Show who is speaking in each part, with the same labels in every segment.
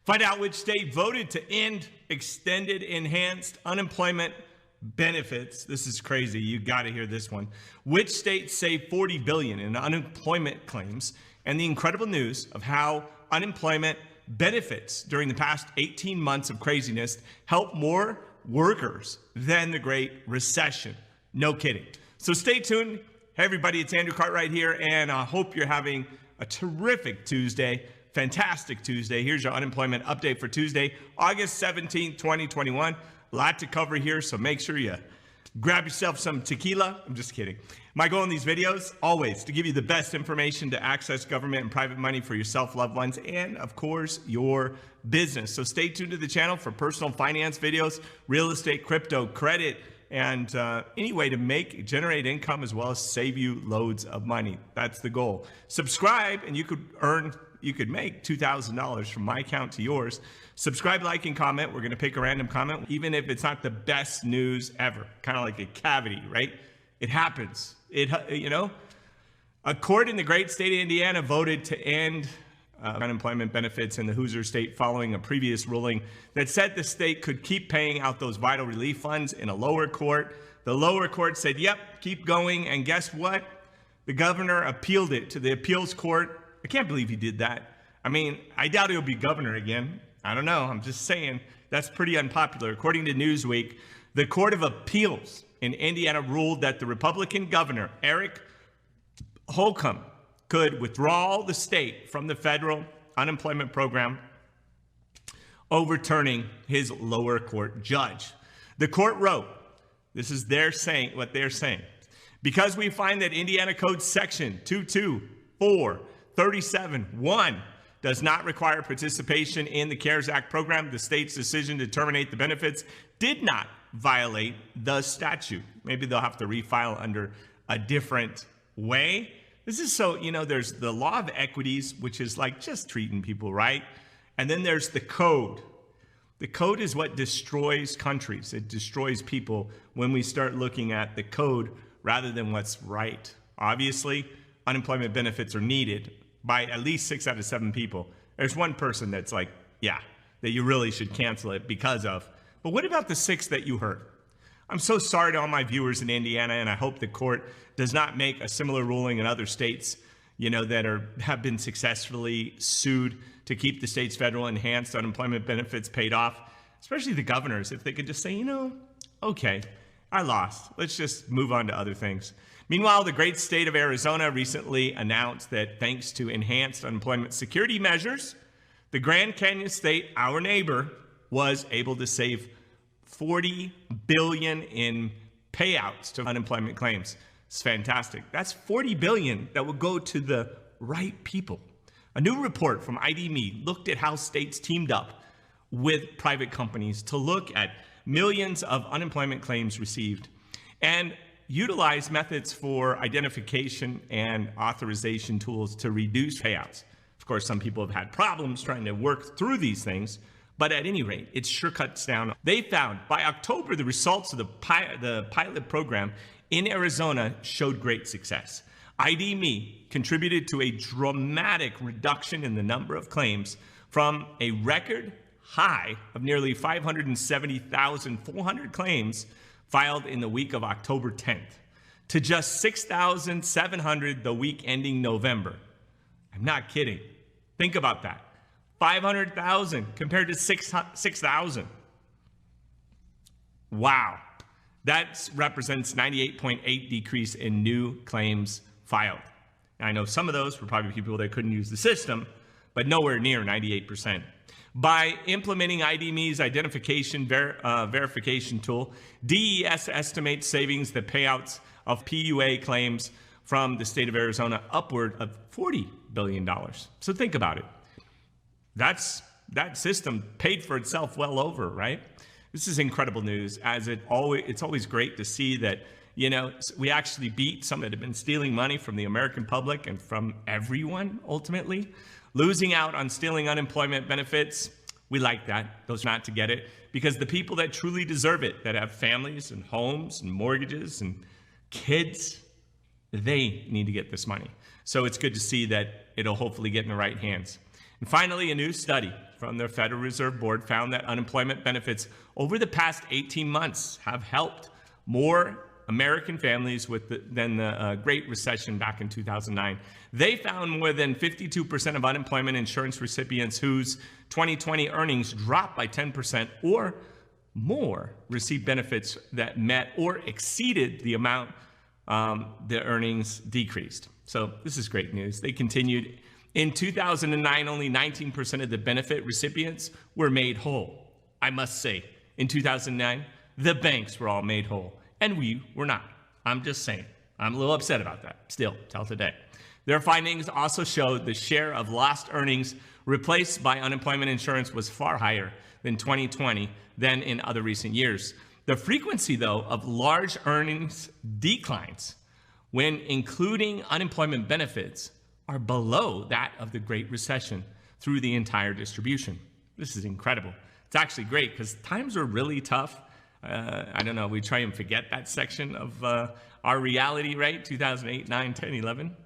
Speaker 1: Find out which state voted to end extended enhanced unemployment benefits. This is crazy. You got to hear this one. Which states saved $40 billion in unemployment claims, and the incredible news of how unemployment benefits during the past 18 months of craziness help more workers than the Great Recession. No kidding. So stay tuned. Hey everybody, it's Andrew Cartwright here, and I hope you're having a terrific Tuesday. Fantastic Tuesday. Here's your unemployment update for Tuesday, August 17th, 2021. A lot to cover here, so make sure you grab yourself some tequila. I'm just kidding. My goal in these videos, always to give you the best information to access government and private money for yourself, loved ones, and of course, your business. So stay tuned to the channel for personal finance videos, real estate, crypto, credit, and any way to generate income as well as save you loads of money. That's the goal. Subscribe and you could make $2,000 from my account to yours. Subscribe, like, and comment. We're going to pick a random comment, even if it's not the best news ever. Kind of like a cavity, right? It happens. A court in the great state of Indiana voted to end unemployment benefits in the Hoosier state following a previous ruling that said the state could keep paying out those vital relief funds in a lower court. The lower court said, yep, keep going. And guess what? The governor appealed it to the appeals court. I can't believe he did that. I mean, I doubt he'll be governor again. I don't know. I'm just saying that's pretty unpopular. According to Newsweek, the Court of Appeals in Indiana ruled that the Republican governor, Eric Holcomb, could withdraw the state from the federal unemployment program, overturning his lower court judge. The court wrote, this is what they're saying, because we find that Indiana Code Section 22437(1) does not require participation in the CARES Act program, the state's decision to terminate the benefits did not violate the statute. Maybe they'll have to refile under a different way. This is so, there's the law of equities, which is like just treating people right. And then there's the code. The code is what destroys countries. It destroys people when we start looking at the code rather than what's right. Obviously, unemployment benefits are needed by at least 6 out of 7 people. There's one person that's like, yeah, that you really should cancel it because of. But what about the 6 that you heard? I'm so sorry to all my viewers in Indiana, and I hope the court does not make a similar ruling in other states, that have been successfully sued to keep the state's federal enhanced unemployment benefits paid off, especially the governors, if they could just say, okay, I lost. Let's just move on to other things. Meanwhile, the great state of Arizona recently announced that thanks to enhanced unemployment security measures, the Grand Canyon state, our neighbor, was able to save $40 billion in payouts to unemployment claims. It's fantastic. That's $40 billion that will go to the right people. A new report from ID.me looked at how states teamed up with private companies to look at millions of unemployment claims received and utilize methods for identification and authorization tools to reduce payouts. Of course, some people have had problems trying to work through these things, but at any rate, it sure cuts down. They found by October, the results of the pilot program in Arizona showed great success. ID.me contributed to a dramatic reduction in the number of claims from a record high of nearly 570,400 claims filed in the week of October 10th to just 6,700 the week ending November. I'm not kidding. Think about that. 500,000 compared to 6,000. Wow. That represents 98.8% decrease in new claims filed. Now, I know some of those were probably people that couldn't use the system, but nowhere near 98%. By implementing ID.me's identification verification tool, DES estimates savings that payouts of PUA claims from the state of Arizona upward of $40 billion. So think about it. That system paid for itself well over, right? This is incredible news, as it's always great to see that, we actually beat some that have been stealing money from the American public and from everyone, ultimately. Losing out on stealing unemployment benefits, we like that, those not to get it, because the people that truly deserve it, that have families and homes and mortgages and kids, they need to get this money. So it's good to see that it'll hopefully get in the right hands. And finally, a new study from the Federal Reserve Board found that unemployment benefits over the past 18 months have helped more American families than the Great Recession back in 2009. They found more than 52% of unemployment insurance recipients whose 2020 earnings dropped by 10% or more received benefits that met or exceeded the amount the earnings decreased. So this is great news. They continued. In 2009, only 19% of the benefit recipients were made whole. I must say, in 2009, the banks were all made whole, and we were not. I'm just saying. I'm a little upset about that still, till today. Their findings also showed the share of lost earnings replaced by unemployment insurance was far higher than 2020 than in other recent years. The frequency, though, of large earnings declines when including unemployment benefits are below that of the Great Recession through the entire distribution. This is incredible. It's actually great because times are really tough. I don't know, we try and forget that section of our reality, right? 2008, 9, 10, 11.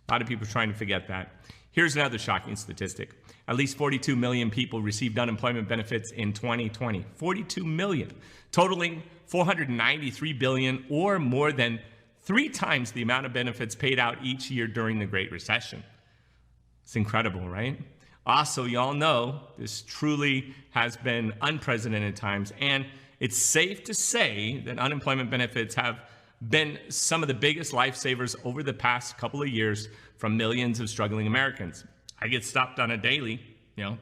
Speaker 1: A lot of people are trying to forget that. Here's another shocking statistic. At least 42 million people received unemployment benefits in 2020. 42 million, totaling $493 billion, or more than 3 times the amount of benefits paid out each year during the Great Recession. It's incredible, right? Also, y'all know this truly has been unprecedented times, and it's safe to say that unemployment benefits have been some of the biggest lifesavers over the past couple of years from millions of struggling Americans. I get stopped on a daily,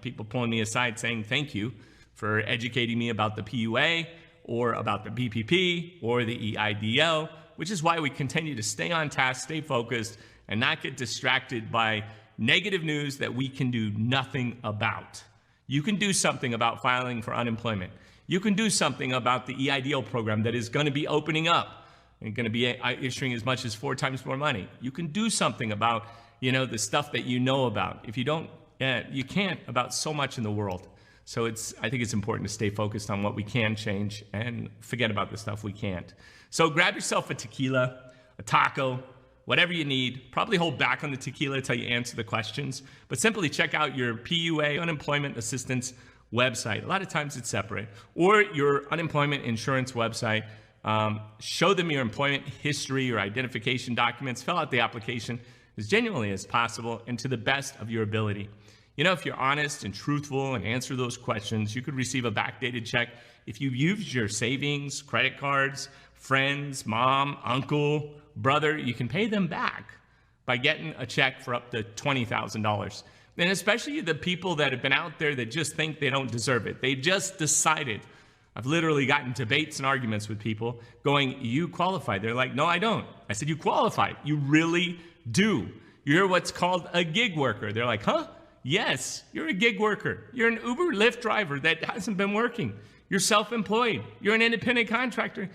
Speaker 1: people pulling me aside saying thank you for educating me about the PUA or about the BPP or the EIDL, which is why we continue to stay on task, stay focused, and not get distracted by negative news that we can do nothing about. You can do something about filing for unemployment. You can do something about the EIDL program that is going to be opening up and going to be issuing as much as 4 times more money. You can do something about, the stuff that you know about. If you don't, you can't about so much in the world. So I think it's important to stay focused on what we can change and forget about the stuff we can't. So grab yourself a tequila, a taco, whatever you need. Probably hold back on the tequila until you answer the questions, but simply check out your PUA, Unemployment Assistance website. A lot of times it's separate. Or your unemployment insurance website. Show them your employment history, your identification documents. Fill out the application as genuinely as possible and to the best of your ability. If you're honest and truthful and answer those questions, you could receive a backdated check if you've used your savings, credit cards, friends, mom, uncle, brother. You can pay them back by getting a check for up to $20,000. And especially the people that have been out there that just think they don't deserve it. They just decided. I've literally gotten debates and arguments with people going, you qualify. They're like, no, I don't. I said, you qualify. You really do. You're what's called a gig worker. They're like, huh? Yes, you're a gig worker. You're an Uber Lyft driver that hasn't been working. You're self-employed. You're an independent contractor.